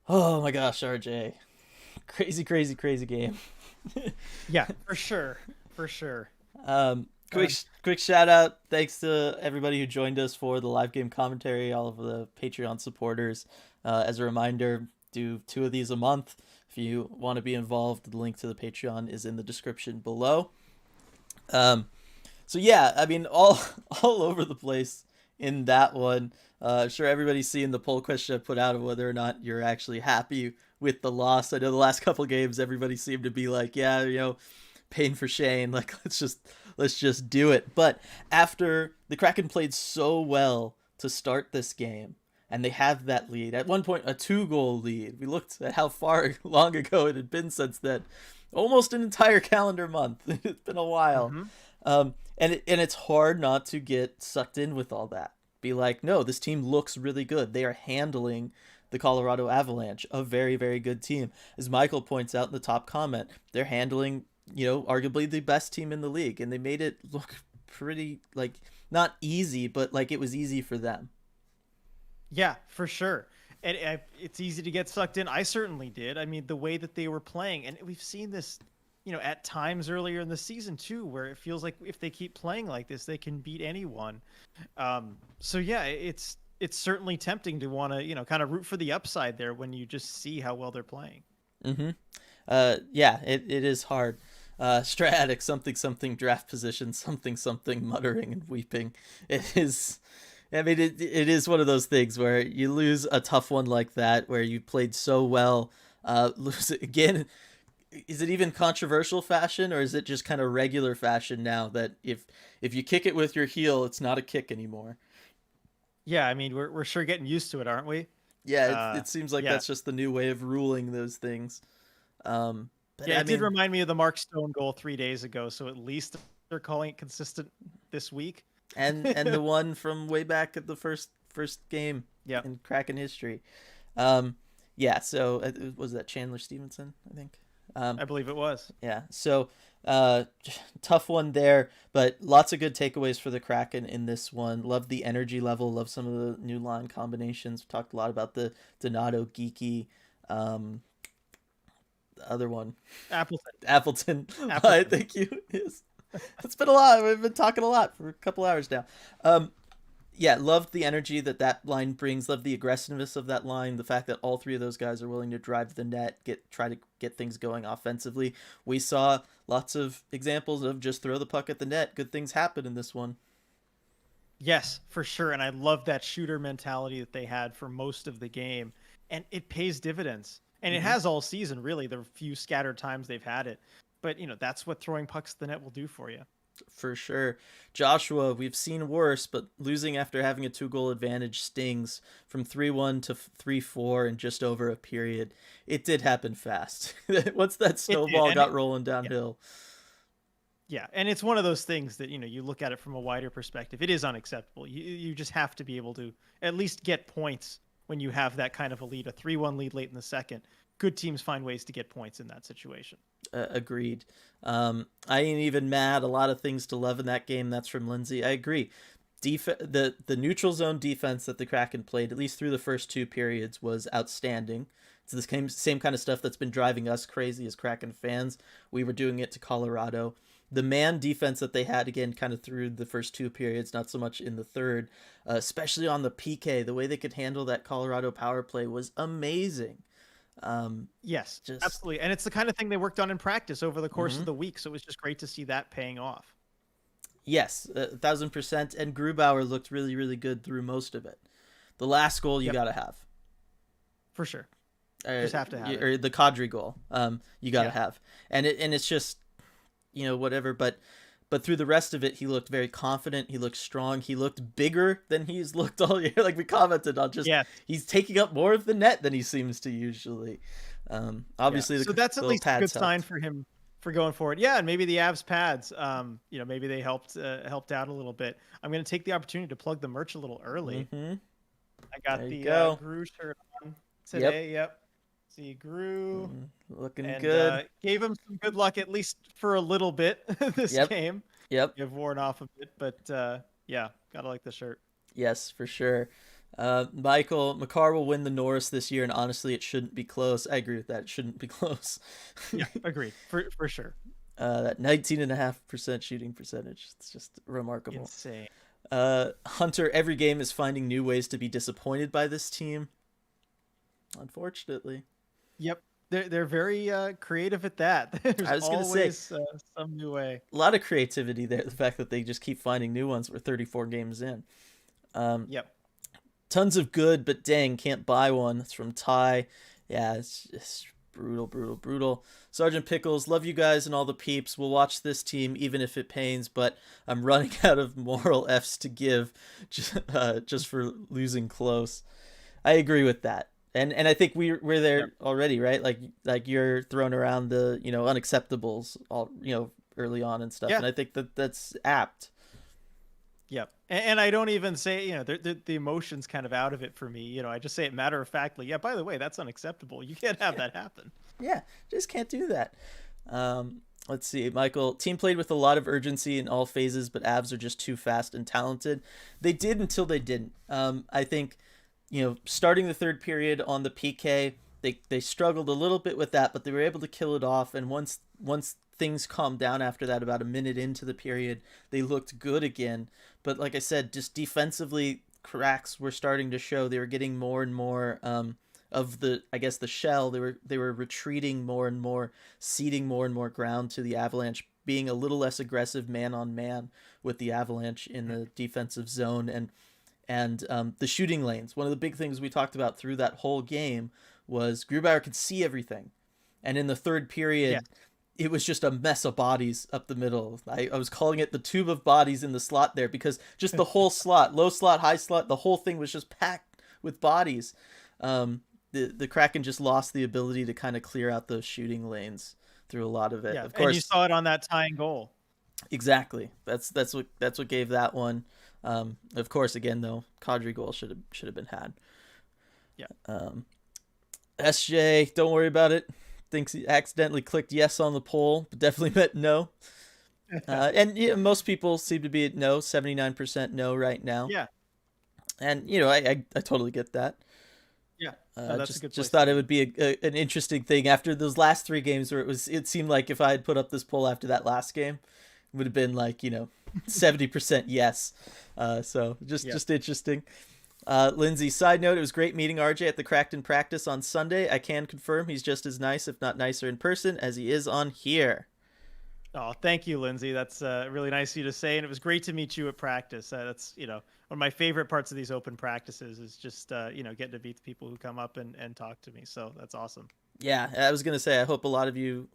Oh my gosh, RJ. Crazy, crazy, crazy game. Yeah, for sure. For sure. Quick, Um, quick shout out. Thanks to everybody who joined us for the live game commentary, all of the Patreon supporters. As a reminder, do 2 of these a month. If you want to be involved, the link to the Patreon is in the description below. Um, so yeah, I mean, all all over the place in that one. Sure, everybody's seeing the poll question I put out of whether or not you're actually happy with the loss. I know the last couple games, everybody seemed to be like, yeah, pain for Shane. Like, let's just do it. But after the Kraken played so well to start this game, and they have that lead at one point, a 2-goal lead. We looked at how far long ago it had been since that, almost an entire calendar month. It's been a while. mhm. And it's hard not to get sucked in with all that. Be like, no, this team looks really good. They are handling the Colorado Avalanche, a very, very good team. As Michael points out in the top comment, they're handling, arguably the best team in the league, and they made it look pretty, like, not easy, but like it was easy for them. Yeah, for sure. And it's easy to get sucked in. I certainly did. I mean, the way that they were playing, and we've seen this, at times earlier in the season too, where it feels like if they keep playing like this, they can beat anyone. So yeah, it's certainly tempting to want to, kind of root for the upside there when you just see how well they're playing. Mm-hmm. Yeah, it is hard. Stratic, something, something, draft position, something, something, muttering and weeping. It is. I mean, it is one of those things where you lose a tough one like that, where you played so well, lose it again. Is it even controversial fashion, or is it just kind of regular fashion now that if you kick it with your heel, it's not a kick anymore? Yeah, I mean, we're sure getting used to it, aren't we? Yeah, Uh, it seems like yeah, that's just the new way of ruling those things. But yeah. I It did mean, remind me of the Mark Stone goal 3 days ago. So at least they're calling it consistent this week. and the one from way back at the first game Yep, in Kraken history. Um, yeah, so was that Chandler Stevenson, I think. Um, I believe it was. yeah, so uh, tough one there, but lots of good takeaways for the Kraken in this one. Love the energy level, love some of the new line combinations. We talked a lot about the Donato Geeky, um, the other one, Appleton. Appleton. I Appleton. think you is. It's been a lot. We've been talking a lot for a couple hours now. Yeah, loved the energy that line brings. Loved the aggressiveness of that line. The fact that all 3 of those guys are willing to drive the net, try to get things going offensively. We saw lots of examples of just throw the puck at the net. Good things happen in this one. Yes, for sure. And I love that shooter mentality that they had for most of the game. And it pays dividends. And it Mm-hmm. has all season, really, the few scattered times they've had it. But, that's what throwing pucks to the net will do for you. For sure. Joshua, we've seen worse, but losing after having a 2-goal advantage stings from 3-1 to 3-4 in just over a period. It did happen fast. Once that It did. snowball And got it, rolling yeah. downhill. Yeah. And it's one of those things that, you look at it from a wider perspective. It is unacceptable. You just have to be able to at least get points when you have that kind of a lead, a 3-1 lead late in the second. Good teams find ways to get points in that situation. Agreed. I ain't even mad. A lot of things to love in that game. That's from Lindsay. I agree. The neutral zone defense that the Kraken played, at least through the first 2 periods, was outstanding. It's the same kind of stuff that's been driving us crazy as Kraken fans. We were doing it to Colorado. The man defense that they had, again, kind of through the first 2 periods, not so much in the third, especially on the PK, the way they could handle that Colorado power play was amazing. Yes, Just absolutely. And it's the kind of thing they worked on in practice over the course mhm. of the week. So it was just great to see that paying off. Yes, 1,000%. And Grubauer looked really, really good through most of it. The last goal you Yep, gotta have, for sure. uh, Just have to have it. or the Kadri goal, you gotta Yeah. have, and it's just whatever. But through the rest of it, he looked very confident. He looked strong. He looked bigger than he's looked all year. Like we commented on, just Yeah. he's taking up more of the net than he seems to usually. Yeah. Obviously So the that's at little least a good pads sign helped. for him. for going forward. Yeah, and maybe the Avs pads, maybe they helped out a little bit. I'm going to take the opportunity to plug the merch a little early. Mm-hmm. I There got you the go. Gru shirt on Yep. today. Yep. See Gru, Looking and good. gave him some good luck, at least for a little bit this Yep. game. Yep. You've worn off a bit, but yeah, gotta like the shirt. Yes, for sure. Michael, McCarr will win the Norris this year, and honestly, it shouldn't be close. I agree with that. It shouldn't be close. Yeah, agreed for sure. That 19.5% shooting percentage. It's just remarkable. Insane. Hunter, every game is finding new ways to be disappointed by this team. Unfortunately. Yep. They're very creative at that. There's I was going to always say, some new way. a lot of creativity there. The fact that they just keep finding new ones. We're 34 games in. Yep. Tons of good, but dang, can't buy one. That's from Ty. Yeah, it's brutal, brutal, brutal. Sergeant Pickles, love you guys and all the peeps. We'll watch this team even if it pains, but I'm running out of moral Fs to give just for losing close. I agree with that. And I think we're there already, right? Like you're throwing around the, unacceptables all, early on and stuff. Yeah. And I think that's apt. Yep. And I don't even say, the emotion's kind of out of it for me. I just say it matter of factly. Yeah, by the way, that's unacceptable. You can't have that happen. Yeah, just can't do that. Let's see, Michael. Team played with a lot of urgency in all phases, but Avs are just too fast and talented. They did until they didn't. I think, starting the third period on the PK, they struggled a little bit with that, but they were able to kill it off. And once things calmed down after that, about a minute into the period, they looked good again. But like I said, just defensively, cracks were starting to show. They were getting more and more of the shell. They were retreating more and more, ceding more and more ground to the Avalanche, being a little less aggressive man on man with the Avalanche in the defensive zone, and the shooting lanes. One of the big things we talked about through that whole game was Grubauer could see everything, and in the third period, it was just a mess of bodies up the middle. I was calling it the tube of bodies in the slot there, because just the whole slot, low slot, high slot, the whole thing was just packed with bodies. The Kraken just lost the ability to kind of clear out those shooting lanes through a lot of it. Yeah, of course, and you saw it on that tying goal. Exactly. That's what gave that one. Of course, again though, Kadri goal should have been had. Yeah. SJ, don't worry about it. Thinks he accidentally clicked yes on the poll, but definitely meant no. And most people seem to be at no, 79% no right now. Yeah. And I totally get that. Yeah. That's just a good just place thought to it would be an interesting thing after those last three games where it seemed like if I had put up this poll after that last game, it would have been like 70% yes. So just interesting. Lindsay, side note, it was great meeting RJ at the Kraken practice on Sunday. I can confirm he's just as nice, if not nicer in person, as he is on here. Oh, thank you, Lindsay. That's really nice of you to say. And it was great to meet you at practice. That's, one of my favorite parts of these open practices is just, getting to meet the people who come up and talk to me. So that's awesome. Yeah, I was going to say, I hope a lot of you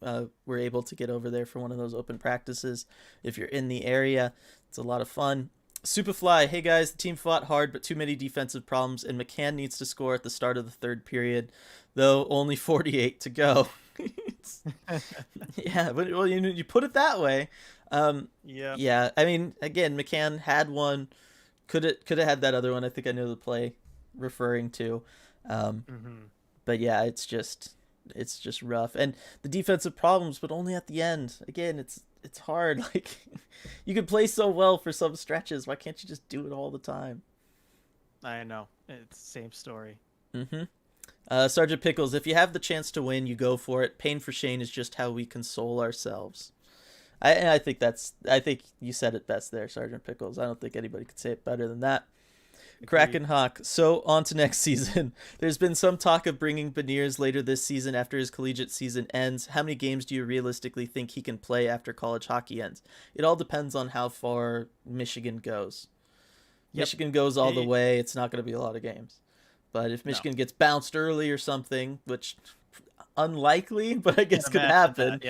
were able to get over there for one of those open practices. If you're in the area, it's a lot of fun. Superfly, hey guys, the team fought hard, but too many defensive problems, and McCann needs to score at the start of the third period, though only 48 to go. Yeah, but well, you put it that way. Yeah. I mean, again, McCann had one, could have had that other one. I think I know the play referring to. But yeah, it's just rough, and the defensive problems, but only at the end. Again, it's hard. Like, you could play so well for some stretches. Why can't you just do it all the time? I know. It's the same story. Sergeant Pickles, if you have the chance to win, you go for it. Pain for Shane is just how we console ourselves. I think you said it best there, Sergeant Pickles. I don't think anybody could say it better than that. Kraken Hawk. So on to next season. There's been some talk of bringing Beniers later this season after his collegiate season ends. How many games do you realistically think he can play after college hockey ends? It all depends on how far Michigan goes. Yep. Michigan goes all the way, it's not going to be a lot of games. But if Michigan gets bounced early or something, which unlikely, but I guess could happen.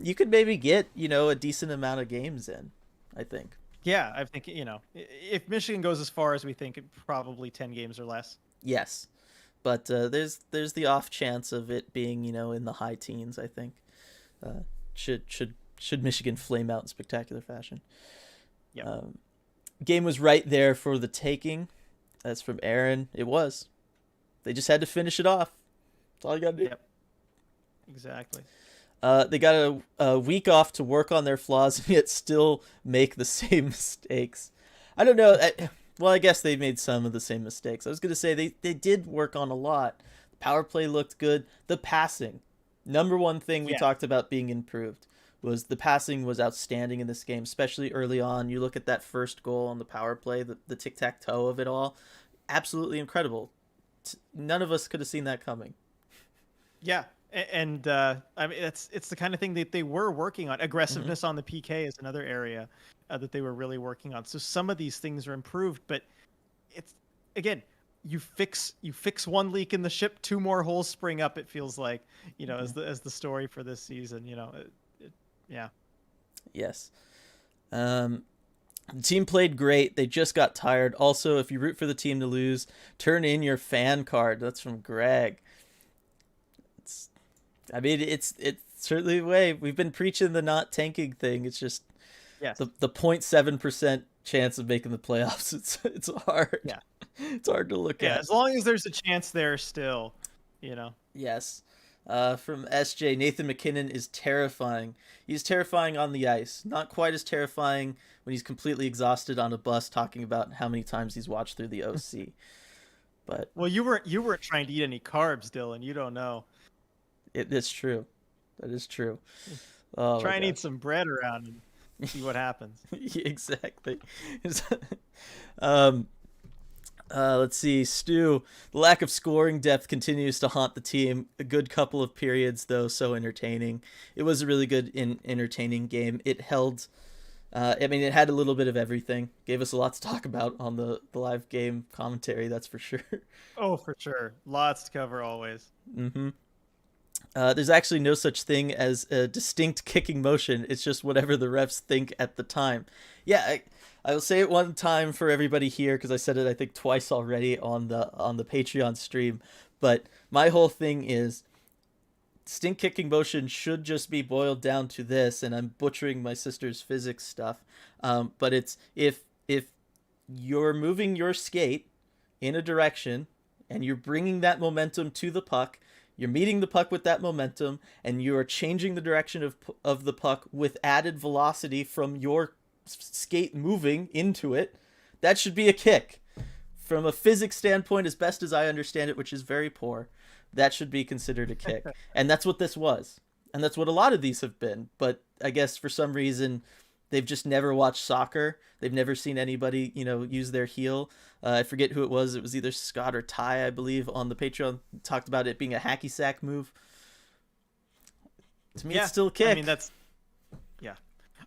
You could maybe get, a decent amount of games in, I think. Yeah, I think, if Michigan goes as far as we think, probably 10 games or less. Yes. But there's the off chance of it being, in the high teens, I think. Should Michigan flame out in spectacular fashion. Yeah. Game was right there for the taking. That's from Aaron. It was. They just had to finish it off. That's all you got to do. Yep. Exactly. They got a week off to work on their flaws and yet still make the same mistakes. I don't know. Well, I guess they made some of the same mistakes. I was going to say they did work on a lot. The power play looked good. The passing. Number one thing we talked about being improved was the passing was outstanding in this game, especially early on. You look at that first goal on the power play, the tic-tac-toe of it all. Absolutely incredible. None of us could have seen that coming. Yeah. And I mean, it's the kind of thing that they were working on. Aggressiveness on the PK is another area that they were really working on. So some of these things are improved, but it's, again, you fix one leak in the ship, two more holes spring up. It feels like, as the story for this season. Yeah. Yes. The team played great. They just got tired. Also, if you root for the team to lose, turn in your fan card. That's from Greg. It's certainly the way. We've been preaching the not tanking thing. It's just the 0.7% chance of making the playoffs. It's hard. Yeah. It's hard to look at. Yeah, as long as there's a chance there still, Yes. From SJ, Nathan McKinnon is terrifying. He's terrifying on the ice. Not quite as terrifying when he's completely exhausted on a bus talking about how many times he's watched through the OC. But well, you weren't trying to eat any carbs, Dylan. You don't know. It's true. That is true. Oh, try and eat some bread around and see what happens. Exactly. Let's see, Stu. The lack of scoring depth continues to haunt the team. A good couple of periods, though, so entertaining. It was a really good, entertaining game. It held. It had a little bit of everything. Gave us a lot to talk about on the live game commentary. That's for sure. Oh, for sure. Lots to cover always. Mm-hmm. There's actually no such thing as a distinct kicking motion. It's just whatever the refs think at the time. Yeah, I will say it one time for everybody here because I said it I think twice already on the Patreon stream. But my whole thing is distinct kicking motion should just be boiled down to this, and I'm butchering my sister's physics stuff. But it's if you're moving your skate in a direction and you're bringing that momentum to the puck. You're meeting the puck with that momentum, and you are changing the direction of the puck with added velocity from your skate moving into it. That should be a kick. From a physics standpoint, as best as I understand it, which is very poor, that should be considered a kick. And that's what this was. And that's what a lot of these have been. But I guess for some reason, they've just never watched soccer. They've never seen anybody, use their heel. I forget who it was. It was either Scott or Ty, I believe, on the Patreon. Talked about it being a hacky sack move. To me, it's still a kick. I mean,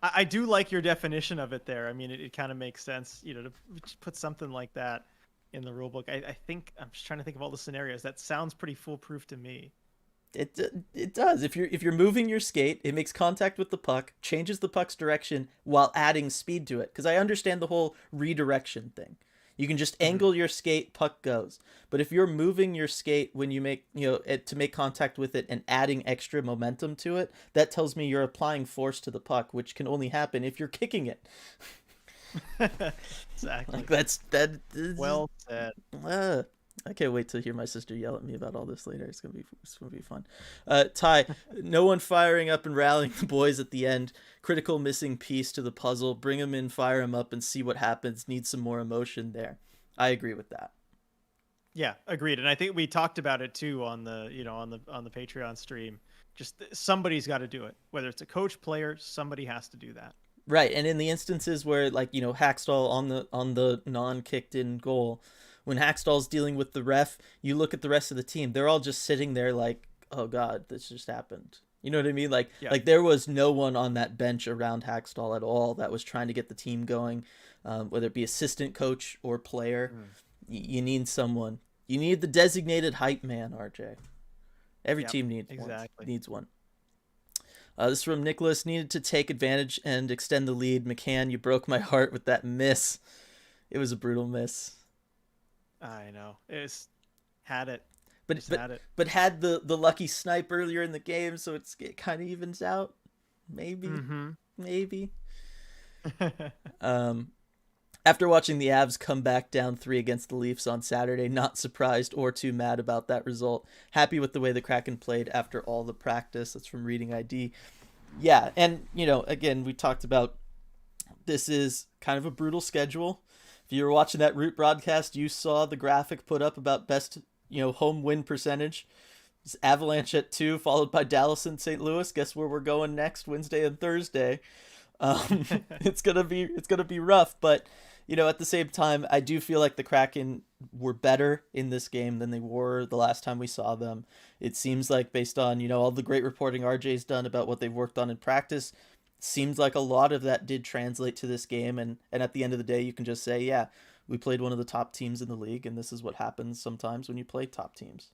I do like your definition of it there. I mean, it kind of makes sense, to put something like that in the rule book. I think I'm just trying to think of all the scenarios. That sounds pretty foolproof to me. It does. If you're moving your skate, it makes contact with the puck, changes the puck's direction while adding speed to it. Because I understand the whole redirection thing. You can just angle your skate, puck goes. But if you're moving your skate when you make to make contact with it and adding extra momentum to it, that tells me you're applying force to the puck, which can only happen if you're kicking it. Exactly. That. Well said. I can't wait to hear my sister yell at me about all this later. It's gonna be fun. Ty, no one firing up and rallying the boys at the end. Critical missing piece to the puzzle. Bring them in, fire them up, and see what happens. Need some more emotion there. I agree with that. Yeah, agreed. And I think we talked about it too on the on the Patreon stream. Just somebody's got to do it. Whether it's a coach, player, somebody has to do that. Right, and in the instances where Hackstall on the non-kicked in goal. When Hackstall's dealing with the ref, you look at the rest of the team. They're all just sitting there like, oh, God, this just happened. You know what I mean? Like there was no one on that bench around Hackstall at all that was trying to get the team going, whether it be assistant coach or player. You need someone. You need the designated hype man, RJ. Every team needs one. This is from Nicholas. Needed to take advantage and extend the lead. McCann, you broke my heart with that miss. It was a brutal miss. I know. Had it. but Just but had it. but had the lucky snipe earlier in the game, so it kind of evens out. Maybe, Mm-hmm. maybe. Um, After watching the Avs come back down 3 against the Leafs on Saturday, not surprised or too mad about that result. Happy with the way the Kraken played after all the practice. That's from Reading ID. Yeah, and again, we talked about this is kind of a brutal schedule. If you were watching that Root broadcast, you saw the graphic put up about best, home win percentage. It's Avalanche at 2, followed by Dallas and St. Louis. Guess where we're going next? Wednesday and Thursday. It's gonna be rough, but at the same time, I do feel like the Kraken were better in this game than they were the last time we saw them. It seems like, based on all the great reporting RJ's done about what they've worked on in practice, seems like a lot of that did translate to this game. And at the end of the day, you can just say, yeah, we played one of the top teams in the league, and this is what happens sometimes when you play top teams.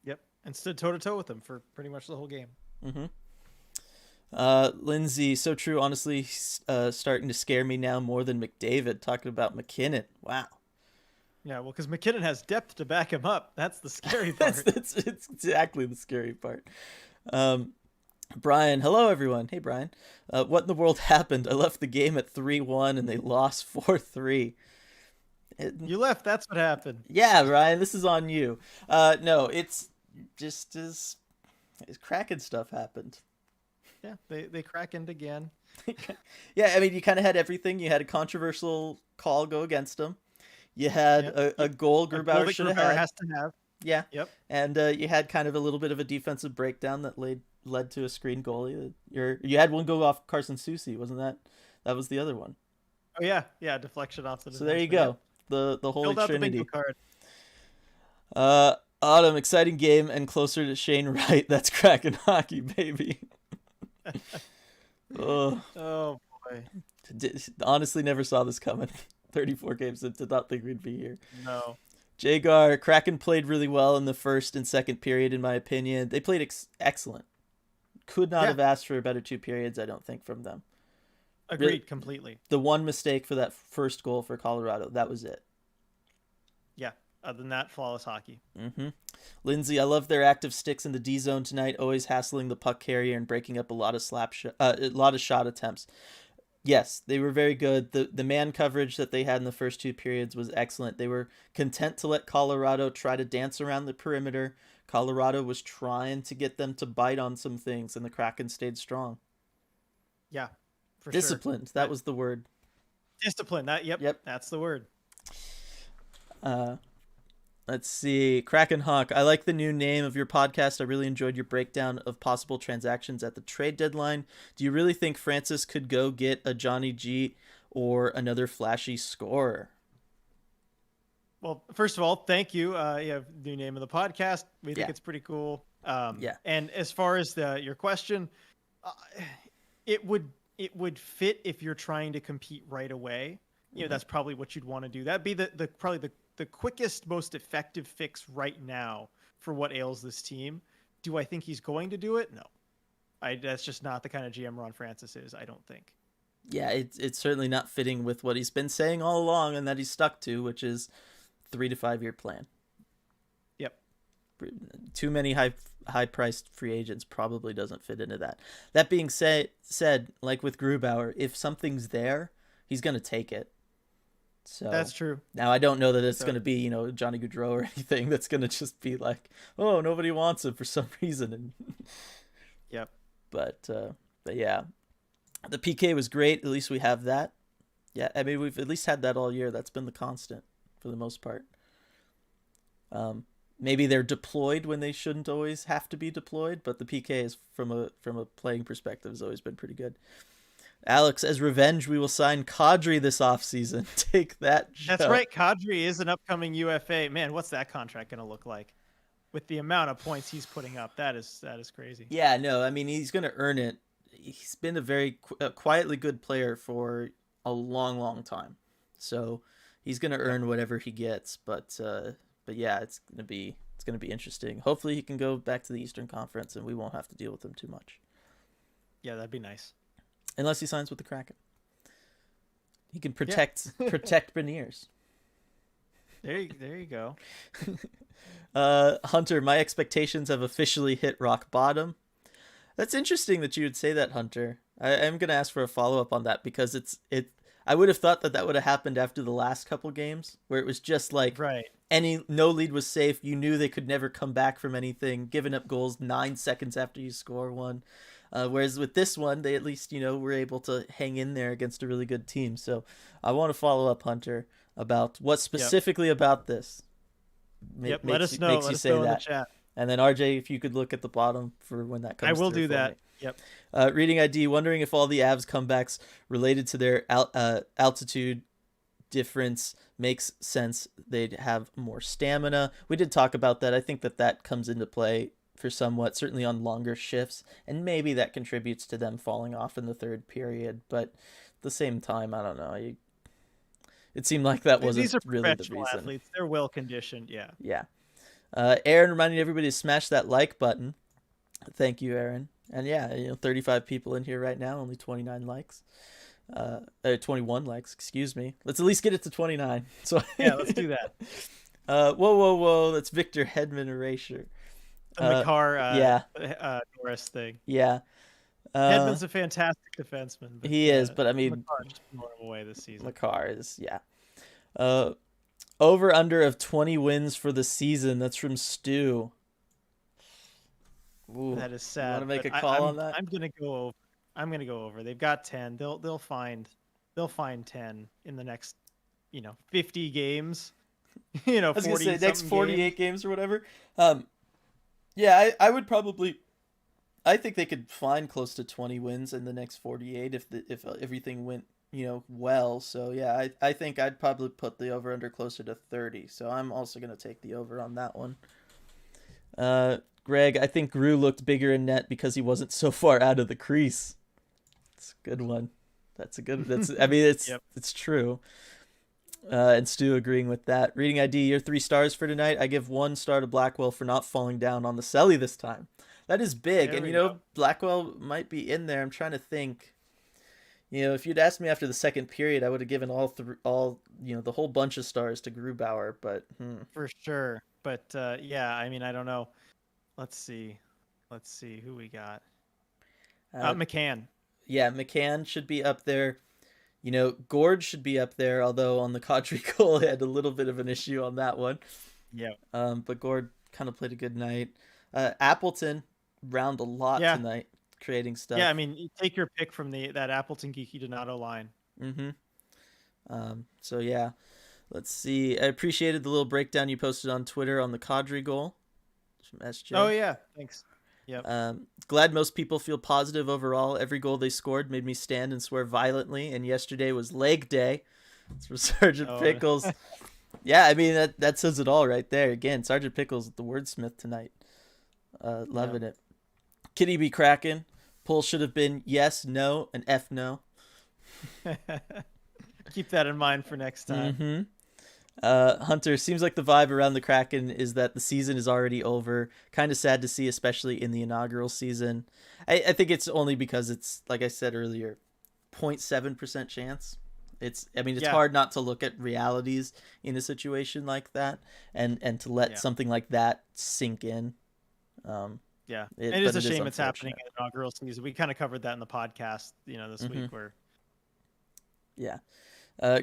Yep, and stood toe to toe with them for pretty much the whole game. Mm-hmm. Lindsay, so true. Honestly, starting to scare me now more than McDavid. Talking about McKinnon. Wow. Yeah, well, because McKinnon has depth to back him up. That's the scary part. It's exactly the scary part. Brian, hello everyone. Hey Brian. What in the world happened? I left the game at 3-1 and they lost 4-3. You left. That's what happened. Yeah, Brian, this is on you. No, it's just as Kraken stuff happened. Yeah, they Krakened again. Yeah, I mean, you kind of had everything. You had a controversial call go against them. You had a goal Grubauer should have had. Has to have. Yeah. Yep. And you had kind of a little bit of a defensive breakdown that led to a screen goalie. You had one go off Carson Soucy, wasn't that? That was the other one. Oh yeah, deflection off the. So there you go. The Holy Filled out Trinity. the bingo card. Autumn, exciting game and closer to Shane Wright. That's Kraken hockey, baby. Oh boy. Honestly, never saw this coming. 34 games and did not think we'd be here. No. Jagar, Kraken played really well in the first and second period, in my opinion. They played excellent. Could not have asked for a better 2 periods, I don't think, from them. Agreed, really, completely. The one mistake for that first goal for Colorado, that was it. Yeah, other than that, flawless hockey. Mm-hmm. Lindsay, I love their active sticks in the D zone tonight, always hassling the puck carrier and breaking up a lot of shot attempts. Yes, they were very good. The man coverage that they had in the first 2 periods was excellent. They were content to let Colorado try to dance around the perimeter. Colorado was trying to get them to bite on some things, and the Kraken stayed strong. Yeah, for disciplined. Sure. That was the word. Discipline. Yep. That's the word. Let's see. Kraken Hawk. I like the new name of your podcast. I really enjoyed your breakdown of possible transactions at the trade deadline. Do you really think Francis could go get a Johnny G or another flashy scorer? Well, first of all, thank you. You have new name of the podcast. We think it's pretty cool. And as far as your question, it would fit if you're trying to compete right away. That's probably what you'd want to do. That'd be probably the quickest, most effective fix right now for what ails this team. Do I think he's going to do it? No. That's just not the kind of GM Ron Francis is, I don't think. Yeah, it's certainly not fitting with what he's been saying all along and that he's stuck to, which is 3 to 5 year plan. Yep. Too many high-priced free agents probably doesn't fit into that. That being said, like with Grubauer, if something's there, he's going to take it. So that's true. Now I don't know that it's going to be, Johnny Gaudreau or anything that's going to just be like, oh, nobody wants him for some reason. And yep. But yeah, the PK was great. At least we have that. Yeah, I mean, we've at least had that all year. That's been the constant for the most part. Maybe they're deployed when they shouldn't always have to be deployed, but the PK is from a playing perspective has always been pretty good. Alex, as revenge, we will sign Kadri this offseason. Take that, Joe. That's right. Kadri is an upcoming UFA. Man, what's that contract going to look like? With the amount of points he's putting up, that is crazy. Yeah, no, I mean, he's going to earn it. He's been a very quietly good player for a long, long time. So he's going to earn whatever he gets. But yeah, it's going to be interesting. Hopefully he can go back to the Eastern Conference and we won't have to deal with him too much. Yeah, that'd be nice. Unless he signs with the Kraken. He can protect Beniers. There you go. Hunter, my expectations have officially hit rock bottom. That's interesting that you would say that, Hunter. I am gonna ask for a follow up on that because it. I would have thought that that would have happened after the last couple games where it was just like Right. no lead was safe. You knew they could never come back from anything, giving up goals 9 seconds after you score one. Whereas with this one, they at least were able to hang in there against a really good team. So I want to follow up, Hunter, about what specifically about this Let us know. makes Let you us say know in the that. chat. And then RJ, if you could look at the bottom for when that comes. I will through do for that. me. Yep. Reading ID, wondering if all the Avs comebacks related to their altitude difference makes sense. They'd have more stamina. We did talk about that. I think that comes into play for somewhat, certainly on longer shifts, and maybe that contributes to them falling off in the third period. But at the same time, I don't know. It seemed like that wasn't These are really the professional reason. athletes. They're well conditioned. Yeah. Yeah. Aaron reminding everybody to smash that like button. Thank you, Aaron. And yeah, 35 people in here right now, only 29 likes. 21 likes, excuse me. Let's at least get it to 29. So yeah, let's do that. Whoa. That's Victor Hedman erasure. The McCarr Norris thing. Yeah. Hedman's a fantastic defenseman. But, he is, but I mean, McCarr just blew him away this season. McCarr is, yeah. Over under of 20 wins for the season. That's from Stu. Ooh, that is sad. You want to make a call on that? I'm gonna go over. I'm gonna go over. They've got 10. They'll find 10 in the next 50 games. I was gonna say next 48 games or whatever. I would probably. I think they could find close to 20 wins in the next 48 if everything went well. So yeah, I think I'd probably put the over under closer to 30. So I'm also gonna take the over on that one. Greg, I think Gru looked bigger in net because he wasn't so far out of the crease. It's a good one. I mean, it's true. And Stu agreeing with that. Reading ID, your 3 stars for tonight. I give 1 star to Blackwell for not falling down on the celly this time. That is big. There And, go. Blackwell might be in there. I'm trying to think. If you'd asked me after the second period, I would have given the whole bunch of stars to Grubauer. But For sure. But, I mean, I don't know. Let's see who we got. McCann. Yeah, McCann should be up there. Gord should be up there, although on the Kadri goal, he had a little bit of an issue on that one. Yeah. But Gord kind of played a good night. Appleton round a lot tonight, creating stuff. Yeah, I mean, you take your pick from that Appleton Geeky Donato line. Mm-hmm. So yeah, let's see. I appreciated the little breakdown you posted on Twitter on the Kadri goal from SJ. Oh yeah, thanks. Yep. Glad most people feel positive overall. Every goal they scored made me stand and swear violently, and yesterday was leg day. It's for Sergeant Pickles. Yeah, I mean, that says it all right there. Again, Sergeant Pickles, the wordsmith tonight. Loving it. Kitty B. Kraken. Poll should have been yes, no, and F no. Keep that in mind for next time. Mm-hmm. Hunter, seems like the vibe around the Kraken is that the season is already over. Kind of sad to see, especially in the inaugural season. I think it's only because it's, like I said earlier, 0.7% chance. It's hard not to look at realities in a situation like that and to let something like that sink in. It is a shame it's happening in the inaugural season. We kind of covered that in the podcast, this week where. Yeah.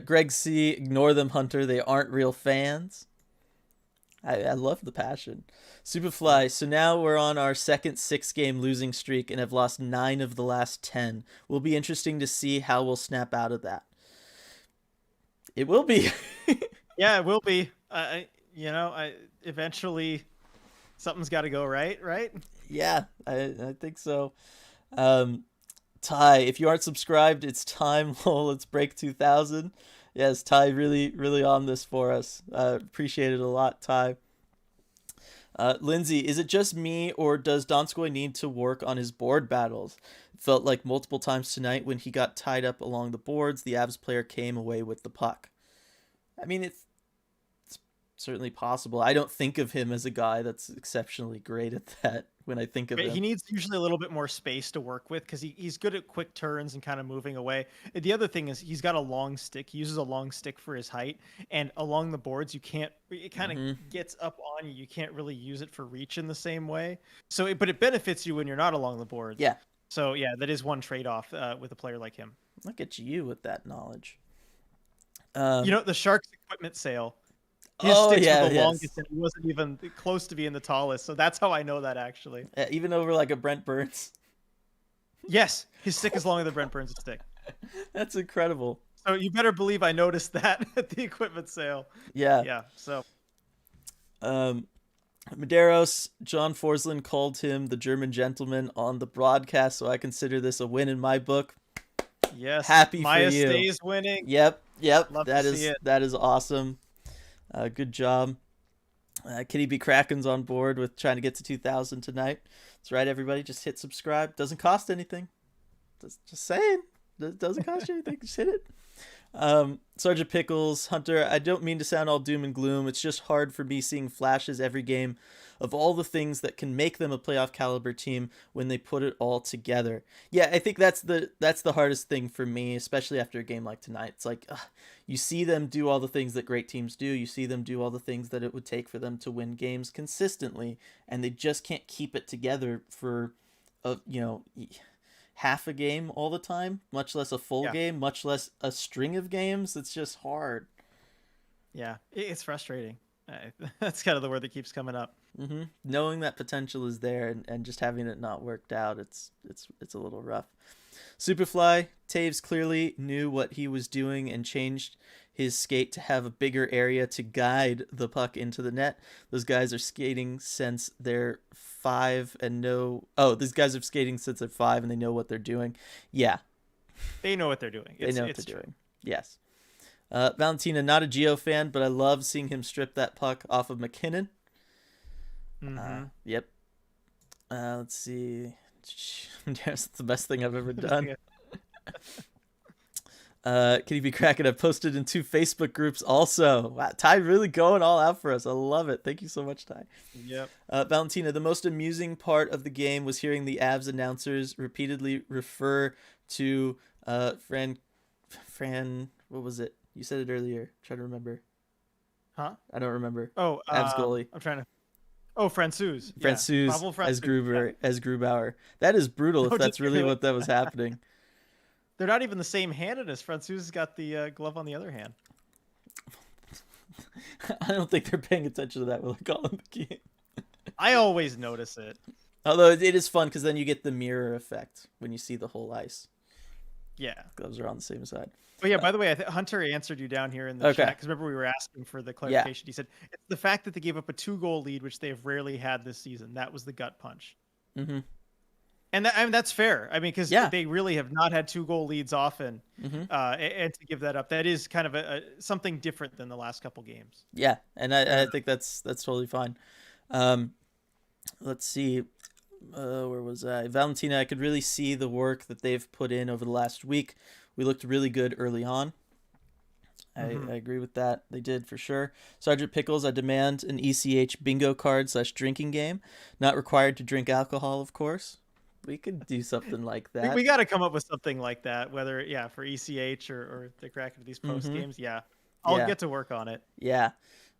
Greg C, ignore them, Hunter. They aren't real fans. I love the passion. Superfly, so now we're on our second 6-game losing streak and have lost 9 of the last 10. Will be interesting to see how we'll snap out of that. It will be. Yeah, it will be. Eventually something's got to go right? Yeah, I think so. Ty, if you aren't subscribed, it's time. Let's break 2,000. Yes, Ty, really, really on this for us. Appreciate it a lot, Ty. Lindsay, is it just me, or does Donskoy need to work on his board battles? It felt like multiple times tonight when he got tied up along the boards, the Avs player came away with the puck. I mean, it's certainly possible. I don't think of him as a guy that's exceptionally great at that when I think of But he him. needs usually a little bit more space to work with because he's good at quick turns and kind of moving away. And the other thing is he's got a long stick. He uses a long stick for his height, and along the boards you can't. It kind of gets up on you. You can't really use it for reach in the same way. So, but it benefits you when you're not along the boards. Yeah. So yeah, that is one trade-off with a player like him. Look at you with that knowledge. The Sharks equipment sale. His sticks were the longest, and he wasn't even close to being the tallest. So that's how I know that, actually. Yeah, even over like a Brent Burns. Yes, his stick is longer than Brent Burns' stick. That's incredible. So you better believe I noticed that at the equipment sale. Yeah. Yeah. So. Medeiros, John Forsland called him the German gentleman on the broadcast, so I consider this a win in my book. Yes. Happy Maya for you. stays winning. Yep. Love to see it. That is awesome. Good job. Kitty B. Kraken's on board with trying to get to 2,000 tonight. That's right, everybody. Just hit subscribe. Doesn't cost anything. Just saying. Doesn't cost you anything. Just hit it. Sergeant Pickles, Hunter, I don't mean to sound all doom and gloom. It's just hard for me seeing flashes every game of all the things that can make them a playoff caliber team when they put it all together. Yeah, I think that's the hardest thing for me, especially after a game like tonight. It's like you see them do all the things that great teams do. You see them do all the things that it would take for them to win games consistently, and they just can't keep it together for half a game all the time, much less a full game, much less a string of games. It's just hard. Yeah, it's frustrating. That's kind of the word that keeps coming up. Mm-hmm. Knowing that potential is there and just having it not worked out, it's a little rough. Superfly, Taves clearly knew what he was doing and changed his skate to have a bigger area to guide the puck into the net. Those guys are skating since they're 5 and these guys are skating since they're 5 and they know what they're doing. Yeah. They know what they're doing. They know what they're doing. Yes. Valentina, not a Geo fan, but I love seeing him strip that puck off of McKinnon. Mm-hmm. Yep. Let's see. That's the best thing I've ever done. Kitty B. Kraken, I've posted in 2 Facebook groups also. Wow, Ty really going all out for us. I love it. Thank you so much, Ty. Yep. Valentina, the most amusing part of the game was hearing the Avs announcers repeatedly refer to Fran, what was it? You said it earlier. Try to remember. Huh? I don't remember. Oh, Avs goalie. I'm trying to. Oh, Francouz. Francouz as Grubauer. That is brutal if that's really what that was happening. They're not even the same handedness. Francouz has got the glove on the other hand. I don't think they're paying attention to that while they're calling the game. I always notice it. Although it is fun because then you get the mirror effect when you see the whole ice. Yeah. Gloves are on the same side. Oh yeah, by the way, Hunter answered you down here in the chat because remember we were asking for the clarification. Yeah. He said it's the fact that they gave up a 2-goal lead, which they've rarely had this season. That was the gut punch. Mm-hmm. And that's fair. I mean, because they really have not had 2-goal leads often, and to give that up, that is kind of something different than the last couple games. Yeah, and I think that's totally fine. Let's see. Where was I? Valentina, I could really see the work that they've put in over the last week. We looked really good early on. I agree with that. They did for sure. Sergeant Pickles, I demand an ECH bingo card / drinking game. Not required to drink alcohol, of course. We could do something like that. We got to come up with something like that, whether, for ECH or the Kraken, these post games. Yeah. I'll get to work on it. Yeah.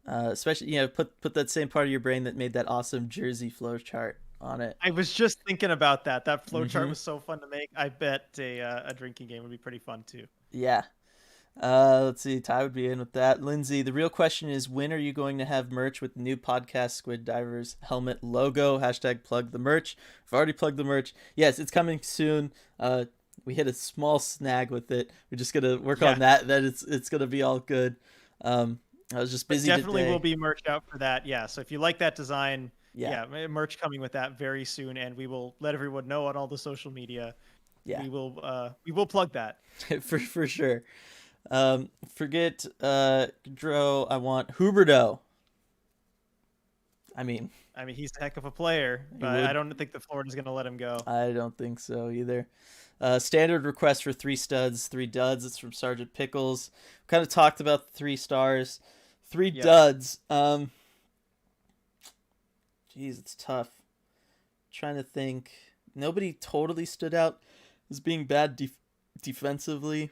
Especially, put that same part of your brain that made that awesome Jersey flow chart on it. I was just thinking about that. That flow chart was so fun to make. I bet a drinking game would be pretty fun too. Yeah. Let's see. Ty would be in with that. Lindsay, the real question is, when are you going to have merch with the new podcast Squid Divers helmet logo? # plug the merch. I've already plugged the merch. Yes, it's coming soon. We hit a small snag with it. We're just gonna work on that. That it's gonna be all good. I was just busy. But definitely today. will be merch out for that. Yeah. So if you like that design. Yeah, merch coming with that very soon, and we will let everyone know on all the social media. Yeah, we will plug that for sure. Forget Dro. I want Huberto. I mean, he's a heck of a player, but I don't think the Florida's going to let him go. I don't think so either. Standard request for 3 studs, 3 duds. It's from Sergeant Pickles. We kind of talked about the 3 stars. Three Yeah. duds. Geez, it's tough. Trying to think. Nobody totally stood out as being bad defensively.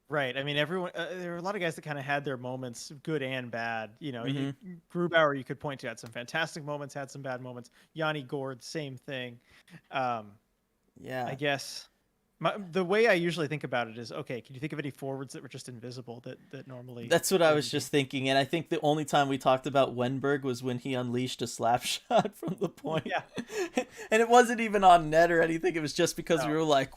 Right. I mean, everyone. There were a lot of guys that kind of had their moments, good and bad. Mm-hmm. Grubauer, you could point to, had some fantastic moments, had some bad moments. Yanni Gord, same thing. I Yeah. guess the way I usually think about it is, okay, can you think of any forwards that were just invisible that normally That's what I was wouldn't be? just thinking, and I think the only time we talked about Wenberg was when he unleashed a slap shot from the point. Yeah. And it wasn't even on net or anything. It was just because we No. were like,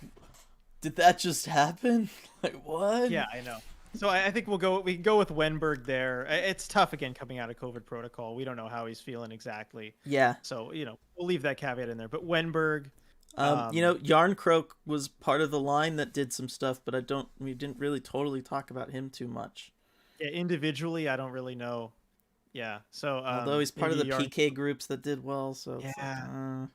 did that just happen? Like, what? Yeah, I know. So I think we can go with Wenberg there. It's tough again coming out of COVID protocol. We don't know how he's feeling exactly. Yeah. So, we'll leave that caveat in there. But Wenberg, um, Yarncroak was part of the line that did some stuff, but we didn't really totally talk about him too much. yeah, individually, I don't really know. Yeah. So, Although he's part of the maybe PK groups that did well, so it's Yeah.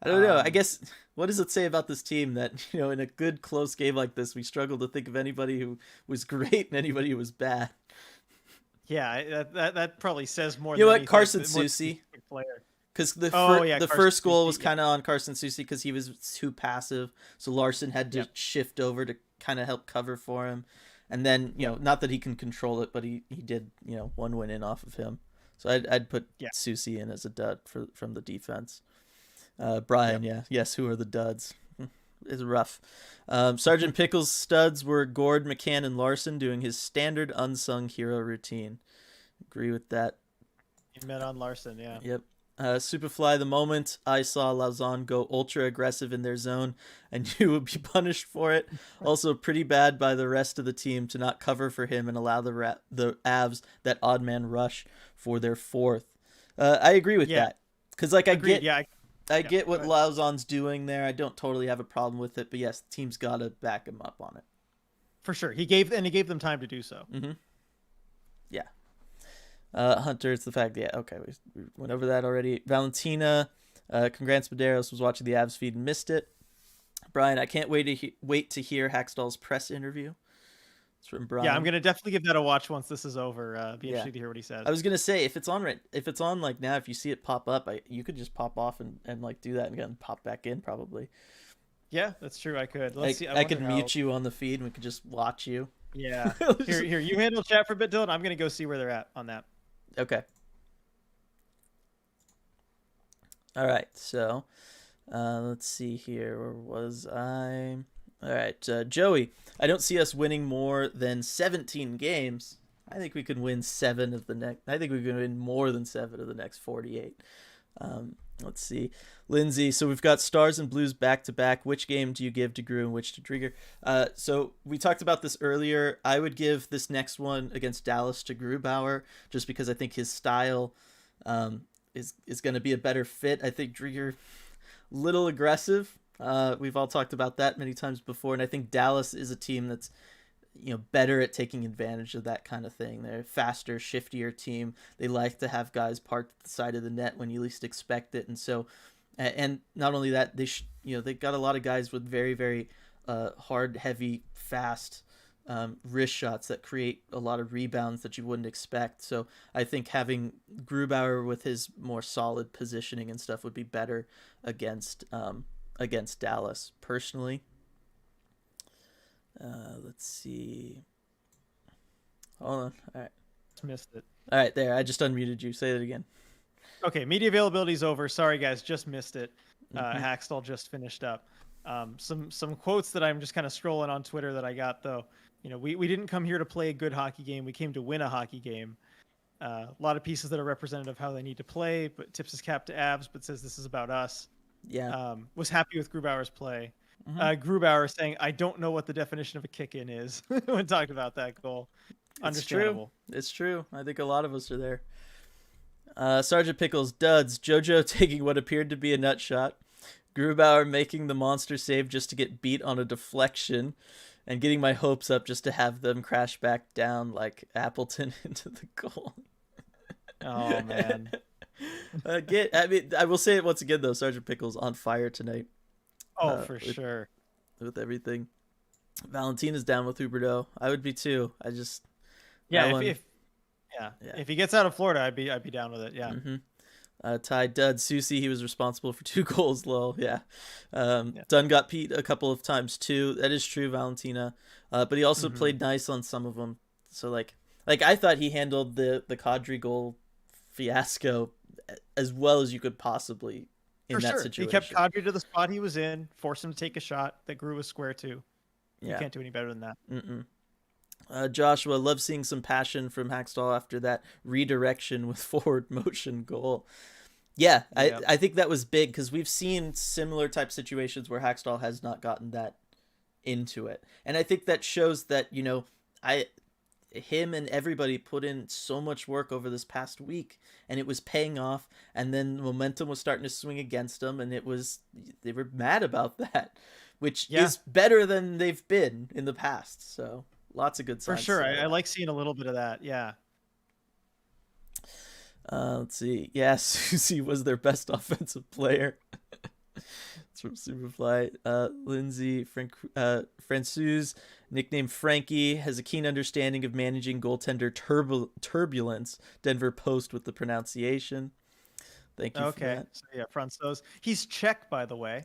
I don't know. I Um, guess what does it say about this team that, in a good close game like this, we struggle to think of anybody who was great and anybody who was bad. yeah, that probably says more You know than what? anything. Carson More Soucy. player. Because the Carson first goal Soucy, was yeah. kind of on Carson Soucy because he was too passive. So Larson had to Yep. shift over to kind of help cover for him. And then, not that he can control it, but he did, one win in off of him. So I'd put Yeah. Soucy in as a dud from the defense. Brian, Yep. yeah. Yes, who are the duds? It's rough. Sergeant Pickles' studs were Gord, McCann, and Larson doing his standard unsung hero routine. Agree with that. You met on Larson, yeah. Yep. Superfly, the moment I saw Lauzon go ultra aggressive in their zone, and you would be punished for it. Also, pretty bad by the rest of the team to not cover for him and allow the Avs that odd man rush for their fourth. I agree with Yeah. that because I Agreed. get Yeah. I get what go Lauzon's doing there. I don't totally have a problem with it, but yes, the team's got to back him up on it. For sure. He gave them time to do so. Mm-hmm. Yeah. Hunter, it's the fact. Yeah, okay, we went over that already. Valentina, congrats, Medeiros was watching the Avs feed and missed it. Brian, I can't wait to hear Hackstall's press interview. It's from Brian. Yeah, I'm gonna definitely give that a watch once this is over. Be Yeah. interesting to hear what he says. I was gonna say if it's on like now, if you see it pop up, you could just pop off and like do that and again pop back in probably. Yeah, that's true. I could. Let's see. I could mute you on the feed and we could just watch you. Yeah. Here. You handle chat for a bit, Dylan. I'm gonna go see where they're at on that. Okay. All right. So, let's see here. Where was I? All right, Joey. I don't see us winning more than 17 games. I think we can win 7 of the next. I think we can win more than 7 of the next 48. Let's see, Lindsay. So we've got Stars and Blues back to back. Which game do you give to Grew and which to Drieger? So we talked about this earlier. I would give this next one against Dallas to Grubauer just because I think his style is going to be a better fit. I think Drieger, little aggressive. We've all talked about that many times before, and I think Dallas is a team that's better at taking advantage of that kind of thing. They're a faster, shiftier team. They like to have guys parked at the side of the net when you least expect it, and so, and not only that, they got a lot of guys with very, very hard, heavy, fast wrist shots that create a lot of rebounds that you wouldn't expect. So I think having Grubauer with his more solid positioning and stuff would be better against Dallas personally. Let's see. Hold on. All right. Just missed it. All right, there. I just unmuted you. Say it again. Okay, media availability is over. Sorry, guys, just missed it. Hackstall just finished up. Some quotes that I'm just kind of scrolling on Twitter that I got though. We didn't come here to play a good hockey game. We came to win a hockey game. A lot of pieces that are representative of how they need to play, but tips his cap to Avs, but says this is about us. Yeah. Was happy with Grubauer's play. Mm-hmm. Grubauer saying, "I don't know what the definition of a kick-in is." When talked about that goal. Understandable. It's true. I think a lot of us are there. Sergeant Pickles, duds. JoJo taking what appeared to be a nut shot. Grubauer making the monster save just to get beat on a deflection. And getting my hopes up just to have them crash back down like Appleton into the goal. Oh, man. I will say it once again, though. Sergeant Pickles on fire tonight. Oh, for sure. With everything. Valentina's down with Huberdeau. I would be too. Yeah, if Yeah. Yeah. If he gets out of Florida, I'd be down with it. Yeah. Mm-hmm. Ty Dud Susie, he was responsible for 2 goals. Lol. Yeah. Yeah. Dunn got Pete a couple of times too. That is true, Valentina. But he also Mm-hmm. played nice on some of them. So like I thought he handled the Kadri goal fiasco as well as you could possibly in For that sure. He kept situation. Kadri to the spot he was in, forced him to take a shot that grew a square too. You Yeah. can't do any better than that. Mm-mm. Joshua, love seeing some passion from Hackstall after that redirection with forward motion goal. Yeah, Yep. I think that was big because we've seen similar type situations where Hackstall has not gotten that into it. And I think that shows that, him and everybody put in so much work over this past week and it was paying off, and then momentum was starting to swing against them, and they were mad about that, which is better than they've been in the past. So lots of good signs. For sure. I like seeing a little bit of that. Yeah. Let's see. Yeah, Susie was their best offensive player. It's from Superfly. Lindsay Francouz, nicknamed Frankie, has a keen understanding of managing goaltender turbulence. Denver Post with the pronunciation. Thank you for that. So yeah, Francouz. He's Czech, by the way.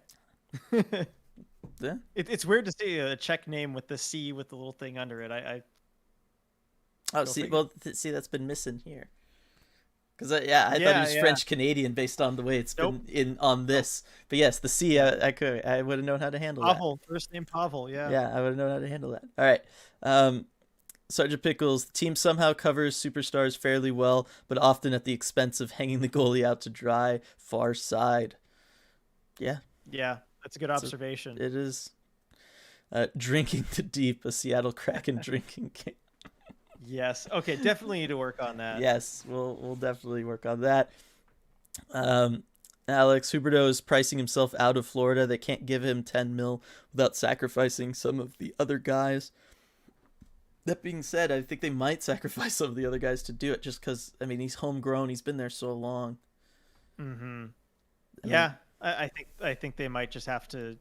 Yeah. It's weird to see a Czech name with the C with the little thing under it. See, that's been missing here. Because I thought he was French Canadian based on the way it's been on this. But yes, the C, I would have known how to handle Pavel, first name Pavel, yeah. Yeah, I would have known how to handle that. All right. Sergeant Pickles, the team somehow covers superstars fairly well, but often at the expense of hanging the goalie out to dry, far side. Yeah. Yeah, that's a good observation. It is. Drinking the Deep, a Seattle Kraken drinking game. Yes. Okay. Definitely need to work on that. Yes, we'll definitely work on that. Alex Huberto is pricing himself out of Florida. They can't give him 10 mil without sacrificing some of the other guys. That being said, I think they might sacrifice some of the other guys to do it, just because he's homegrown. He's been there so long. Mm-hmm. Yeah, I think they might just have to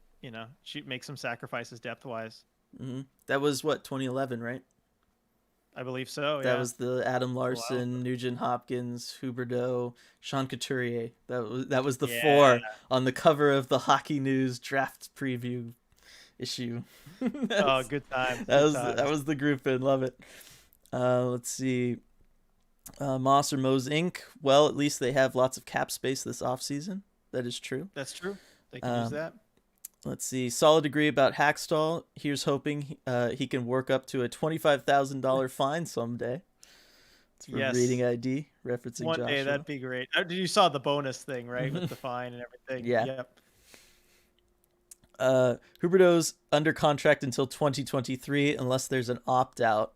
make some sacrifices depth wise. Mm-hmm. That was 2011, right? I believe so. That was the Adam Larson, Nugent Hopkins, Huberdeau, Sean Couturier. That was the 4 on the cover of the Hockey News draft preview issue. Good time. That was the group in. Love it. Let's see. Moss or Moe's Inc. Well, at least they have lots of cap space this offseason. That is true. That's true. They can use that. Let's see. Solid agree about Hackstall. Here's hoping he can work up to a $25,000 fine someday. It's for reading ID, referencing one Joshua. day. That'd be great. You saw the bonus thing, right, with the fine and everything. Yeah. Yep. Huberto's under contract until 2023 unless there's an opt out.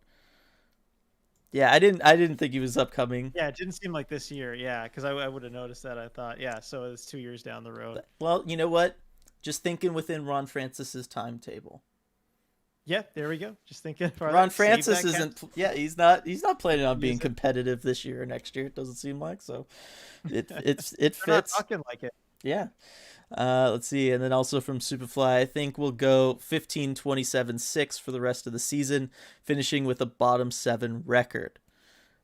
Yeah, I didn't think he was upcoming. Yeah, it didn't seem like this year. Yeah, because I would have noticed that. I thought, so it's 2 years down the road. Well, you know what? Just thinking within Ron Francis's timetable. Yeah, there we go. Just thinking. Ron Francis isn't. Yeah, he's not planning on being competitive this year or next year. It doesn't seem like so. It fits. Not talking like it. Yeah. Let's see, and then also from Superfly, I think we'll go 15-27-6 for the rest of the season, finishing with a bottom 7 record.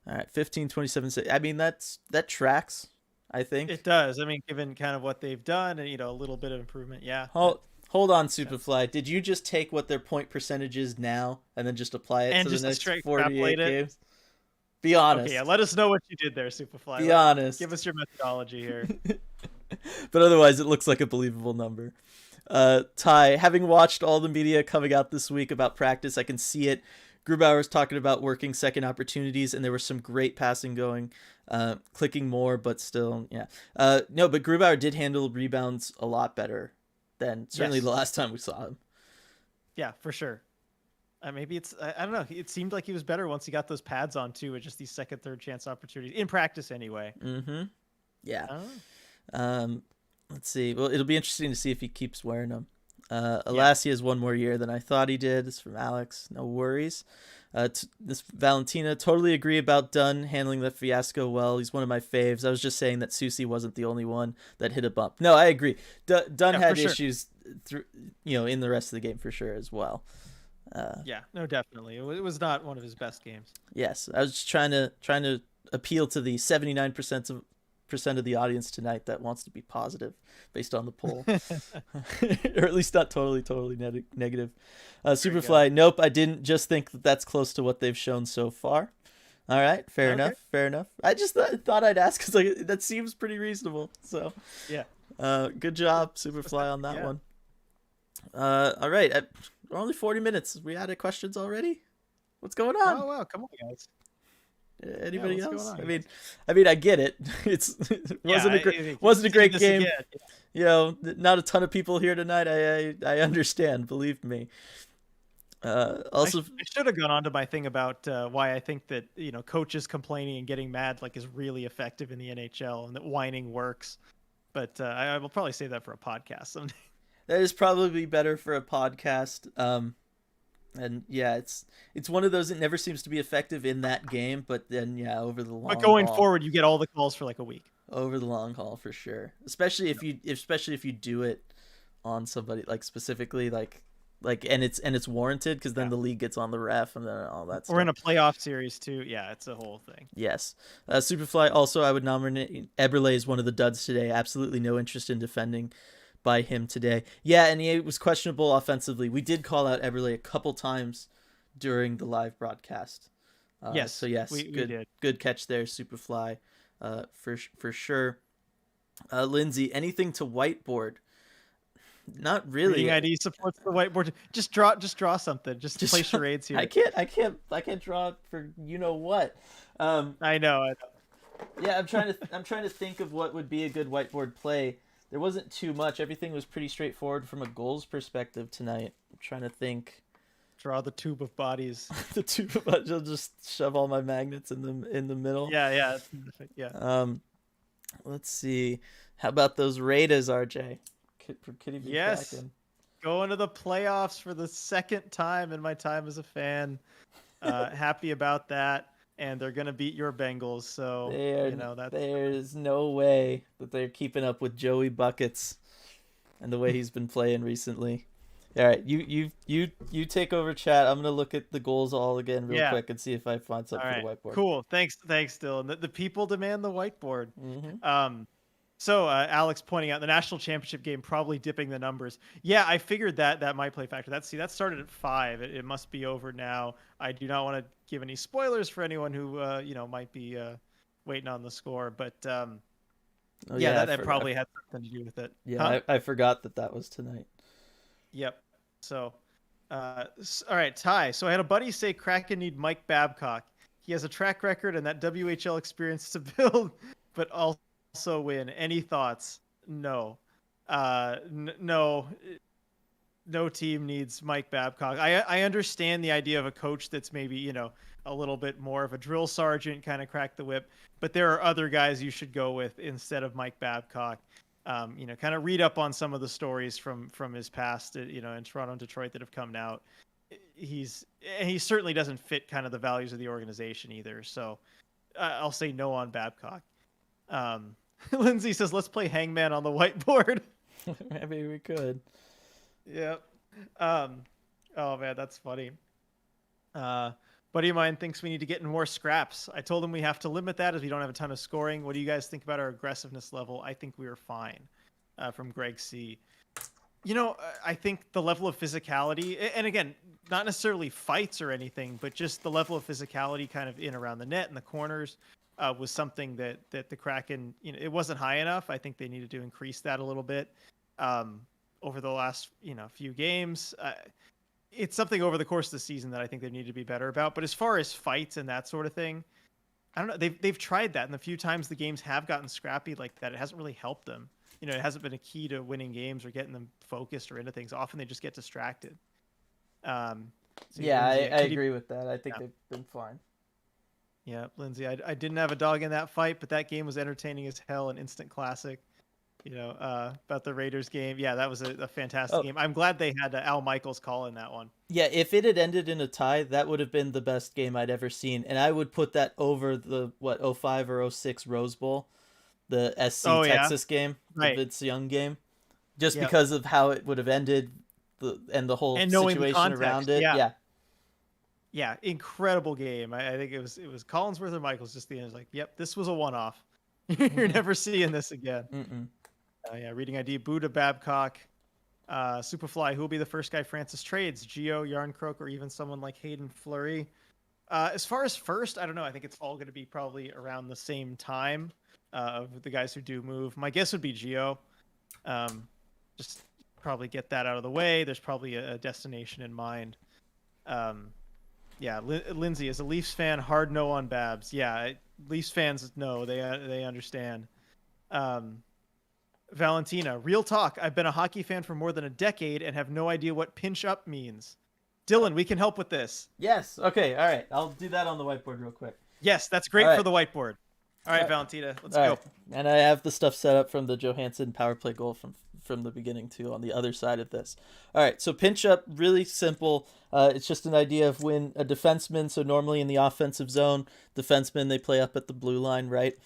All right, 15-27-6. That tracks. I think it does. Given kind of what they've done and a little bit of improvement, yeah. Hold on, Superfly. Did you just take what their point percentage is now and then just apply it to the next 48 games? Be honest. Okay, yeah, let us know what you did there, Superfly. Be honest. Give us your methodology here. But otherwise, it looks like a believable number. Ty, having watched all the media coming out this week about practice, I can see it. Grubauer's talking about working second opportunities, and there was some great passing going, clicking more, but still, yeah. No, but Grubauer did handle rebounds a lot better than certainly the last time we saw him. Yeah, for sure. Maybe it's, I don't know. It seemed like he was better once he got those pads on too, with just these second, third chance opportunities in practice anyway. Mm-hmm. Yeah. Let's see. Well, it'll be interesting to see if he keeps wearing them. Alas, he has one more year than I thought he did. This is from Alex. No worries. This Valentina, totally agree about Dunn handling the fiasco well. He's one of my faves. I was just saying that Susie wasn't the only one that hit a bump. No, I agree. Dunn had issues through, in the rest of the game for sure as well. Yeah, no, definitely. It was not one of his best games. Yes, I was just trying to appeal to the 79% of the audience tonight that wants to be positive based on the poll, or at least not totally negative. There you go. Superfly, nope, I didn't. Just think that that's close to what they've shown so far. All right, fair Okay. enough, fair enough. I just thought I'd ask because like that seems pretty reasonable. So, Yeah. good job, Superfly, on that Yeah. one. All right, we're only 40 minutes. We added questions already. What's going on? Oh wow, come on, guys. Yeah, Anybody what's going else? on, I guys? mean, I get it. It Yeah, wasn't a see great this game. again. You know, not a ton of people here tonight. I understand. Believe me. Also, I should have gone on to my thing about why I think that coaches complaining and getting mad like is really effective in the NHL and that whining works. But I will probably say that for a podcast someday. that is probably better for a podcast. And yeah, it's one of those that never seems to be effective in that game, but then yeah, over the But long going haul, forward, you get all the calls for like a week. over the long haul for sure. Especially if you do it on somebody like specifically and it's warranted because then Yeah. the league gets on the ref and then all that Or in stuff. a playoff series too. Yeah, it's a whole thing. Yes. Superfly also I would nominate Eberle is one of the duds today. Absolutely no interest in defending by him today. Yeah, and he was questionable offensively. We did call out Eberle a couple times during the live broadcast. Yes. So yes, we did. good catch there, Superfly, for sure. Lindsay, anything to whiteboard? Not really. Reading ID supports the whiteboard. Just draw something. Just play charades here. I can't draw for you know what. I know. Yeah, I'm trying to think of what would be a good whiteboard play. There wasn't too much. Everything was pretty straightforward from a goals perspective tonight. I'm trying to think. Draw the tube of bodies. The two of us, I'll just shove all my magnets in the middle. Yeah. Yeah. Let's see. How about those Raiders, RJ? Could be Yes. Kraken. Going to the playoffs for the second time in my time as a fan. Happy about that. And they're gonna beat your Bengals, so There's no way that they're keeping up with Joey Buckets and the way he's been playing recently. All right, you take over chat. I'm gonna look at the goals all again real quick and see if I find something all for right. the whiteboard. Cool. Thanks, Dylan. The people demand the whiteboard. Mm-hmm. So Alex pointing out the national championship game probably dipping the numbers. Yeah, I figured that might play a factor. That started at 5. It must be over now. I do not want to give any spoilers for anyone who might be waiting on the score, but that probably had something to do with it. Yeah, I forgot that was tonight. Yep. So, all right, Ty. So I had a buddy say Kraken need Mike Babcock. He has a track record and that WHL experience to build, but also win. Any thoughts? No. No. No team needs Mike Babcock. I understand the idea of a coach that's maybe, a little bit more of a drill sergeant, kind of crack the whip, but there are other guys you should go with instead of Mike Babcock. Kind of read up on some of the stories from his past, in Toronto and Detroit that have come out. He certainly doesn't fit kind of the values of the organization either. So I'll say no on Babcock. Lindsay says, let's play Hangman on the whiteboard. Maybe we could. Yep. Oh man, that's funny. Buddy of mine thinks we need to get in more scraps. I told him we have to limit that as we don't have a ton of scoring. What do you guys think about our aggressiveness level? I think we are fine. From Greg C. I think the level of physicality, and again, not necessarily fights or anything, but just the level of physicality kind of in around the net and the corners was something that the Kraken, it wasn't high enough. I think they needed to increase that a little bit over the last, few games. It's something over the course of the season that I think they need to be better about. But as far as fights and that sort of thing, I don't know. They've tried that, and the few times the games have gotten scrappy like that, it hasn't really helped them. It hasn't been a key to winning games or getting them focused or into things. Often they just get distracted. I agree with that. I think they've been fine. Yeah, Lindsay, I didn't have a dog in that fight, but that game was entertaining as hell, an instant classic. About the Raiders game. Yeah, that was a fantastic game. I'm glad they had Al Michaels call in that one. Yeah, if it had ended in a tie, that would have been the best game I'd ever seen. And I would put that over the, 05 or 06 Rose Bowl, the SC Texas game, the Vince Young game, just because of how it would have ended. the whole And knowing the situation around context, it. yeah. Yeah. Yeah, incredible game. I think it was Collinsworth or Michaels just the end. It was like, yep, this was a one-off. You're never seeing this again. Mm-mm. Yeah, reading ID, Buddha Babcock, Superfly. Who will be the first guy Francis trades? Geo, Yarncroak, or even someone like Hayden Fleury? As far as first, I don't know. I think it's all going to be probably around the same time of the guys who do move. My guess would be Geo. Just probably get that out of the way. There's probably a destination in mind. Yeah, Lindsay, as a Leafs fan, hard no on Babs. Yeah, Leafs fans know they understand. Valentina, real talk. I've been a hockey fan for more than a decade and have no idea what pinch up means. Dylan, we can help with this. Yes. Okay. All right. I'll do that on the whiteboard real quick. Yes, that's great for the whiteboard. All right, Valentina, let's go. Right. And I have the stuff set up from the Johansson power play goal from the beginning too on the other side of this. All right. So pinch up, really simple. It's just an idea of when a defenseman. So normally in the offensive zone, defensemen they play up at the blue line, right?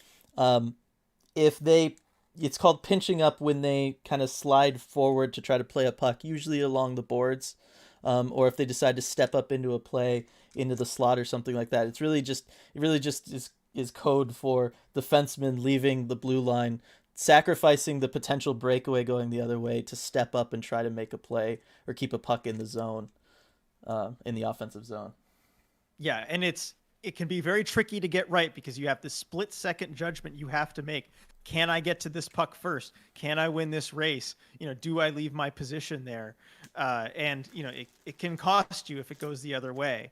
It's called pinching up when they kind of slide forward to try to play a puck, usually along the boards, or if they decide to step up into a play into the slot or something like that. It really just is code for defensemen leaving the blue line, sacrificing the potential breakaway going the other way to step up and try to make a play or keep a puck in the zone, in the offensive zone. Yeah, and it can be very tricky to get right because you have this split-second judgment you have to make. Can I get to this puck first? Can I win this race? Do I leave my position there? And it can cost you if it goes the other way.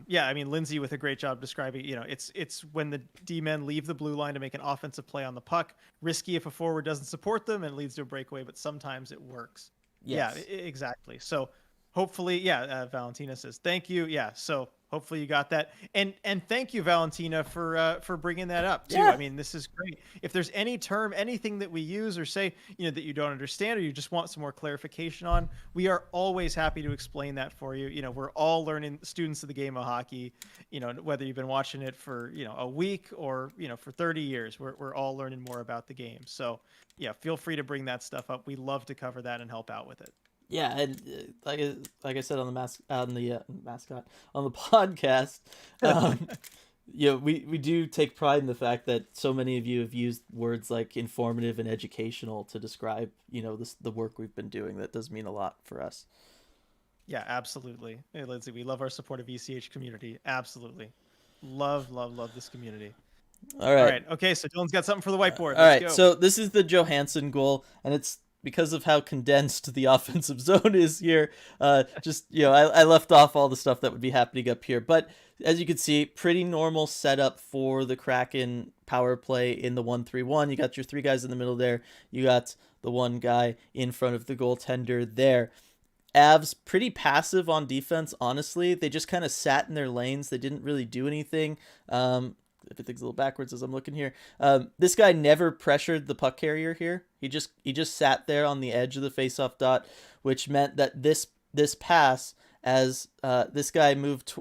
Yeah, I mean, Lindsay with a great job describing, it's when the D-men leave the blue line to make an offensive play on the puck. Risky if a forward doesn't support them and leads to a breakaway, but sometimes it works. Yes. Yeah, exactly. So hopefully, yeah, Valentina says, thank you. Yeah, so hopefully you got that. And thank you, Valentina, for bringing that up too. Yeah. I mean, this is great. If there's any term, anything that we use or say, that you don't understand or you just want some more clarification on, we are always happy to explain that for you. We're all learning students of the game of hockey, whether you've been watching it for, a week or, for 30 years, we're all learning more about the game. So yeah, feel free to bring that stuff up. We love to cover that and help out with it. Yeah, and like I said on the mascot on the podcast, we do take pride in the fact that so many of you have used words like informative and educational to describe the work we've been doing. That does mean a lot for us. Yeah, absolutely. Hey, Lindsay, we love our support of ECH community. Absolutely, love this community. All right. Okay, so Dylan's got something for the whiteboard. All Let's right, go. so this is the Johansson goal, and it's because of how condensed the offensive zone is here. I left off all the stuff that would be happening up here, but as you can see, pretty normal setup for the Kraken power play in the 1-3-1. You got your three guys in the middle there. You got the one guy in front of the goaltender there. Avs pretty passive on defense, honestly. They just kind of sat in their lanes. They didn't really do anything. Everything's a little backwards as I'm looking here. This guy never pressured the puck carrier here. He just sat there on the edge of the faceoff dot, which meant that this pass, as this guy moved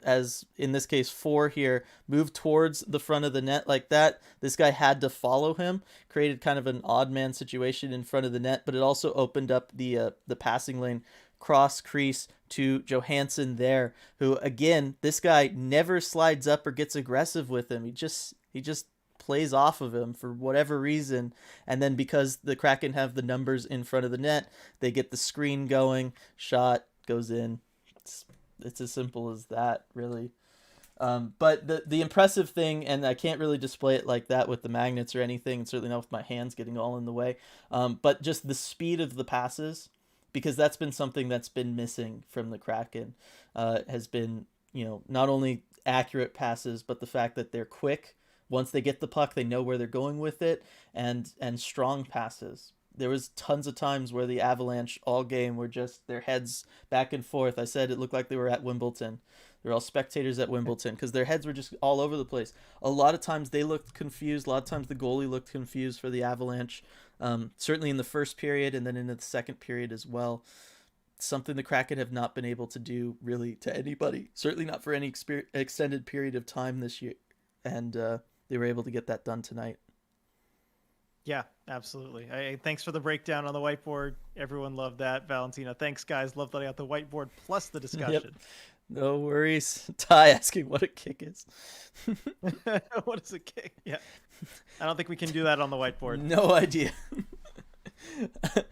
as in this case 4 here, moved towards the front of the net like that, this guy had to follow him, created kind of an odd man situation in front of the net, but it also opened up the passing lane cross crease to Johansson there, who again, this guy never slides up or gets aggressive with him. He just plays off of him for whatever reason, and then because the Kraken have the numbers in front of the net, they get the screen going, shot goes in. It's as simple as that, really. But the impressive thing, and I can't really display it like that with the magnets or anything, certainly not with my hands getting all in the way, but just the speed of the passes, because that's been something that's been missing from the Kraken, has been, not only accurate passes, but the fact that they're quick. Once they get the puck, they know where they're going with it, and strong passes. There was tons of times where the Avalanche all game were just their heads back and forth. I said it looked like they were at Wimbledon. They're all spectators at Wimbledon because their heads were just all over the place. A lot of times they looked confused. A lot of times the goalie looked confused for the Avalanche. Certainly in the first period and then in the second period as well. Something the Kraken have not been able to do really to anybody. Certainly not for any extended period of time this year. And they were able to get that done tonight. Yeah, absolutely. Thanks for the breakdown on the whiteboard. Everyone loved that. Valentina, thanks, guys. Love that I got the whiteboard plus the Yep. discussion. No worries. Ty asking what a kick is. What is a kick? Yeah. I don't think we can do that on the whiteboard. No idea. We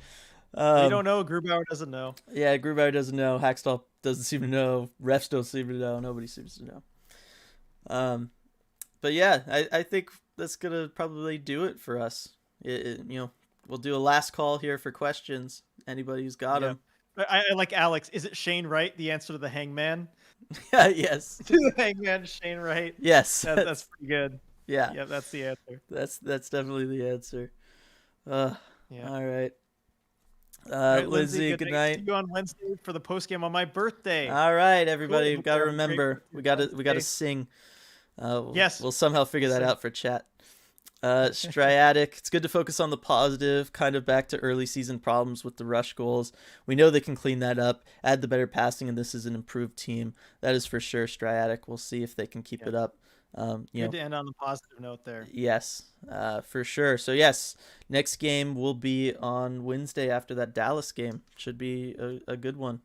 don't know. Grubauer doesn't know. Yeah, Grubauer doesn't know. Hackstall doesn't seem to know. Refs don't seem to know. Nobody seems to know. But yeah, I think that's gonna probably do it for us. We'll do a last call here for questions. Anybody who's got them. I like Alex. Is it Shane Wright? The answer to the Hangman. Yes. To the Hangman, Shane Wright. Yes. That's pretty good. Yeah. Yeah, that's the answer. That's definitely the answer. Yeah. All right. Right, Lindsay, good night. See you on Wednesday for the post game on my birthday. All right, everybody. Cool. We've got to remember. We got to sing. Yes. We'll somehow figure that out for chat. Striatic, it's good to focus on the positive, kind of back to early season problems with the rush goals. We know they can clean that up, add the better passing, and this is an improved team. That is for sure, Striatic. We'll see if they can keep it up. Good to end on the positive note there. Yes, for sure. So yes, next game will be on Wednesday after that Dallas game. Should be a good one.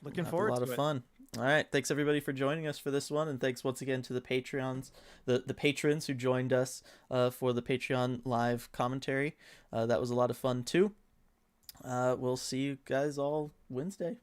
Looking forward to it. A lot of fun. All right, thanks everybody for joining us for this one, and thanks once again to the Patreons, the patrons who joined us for the Patreon live commentary. That was a lot of fun too. We'll see you guys all Wednesday.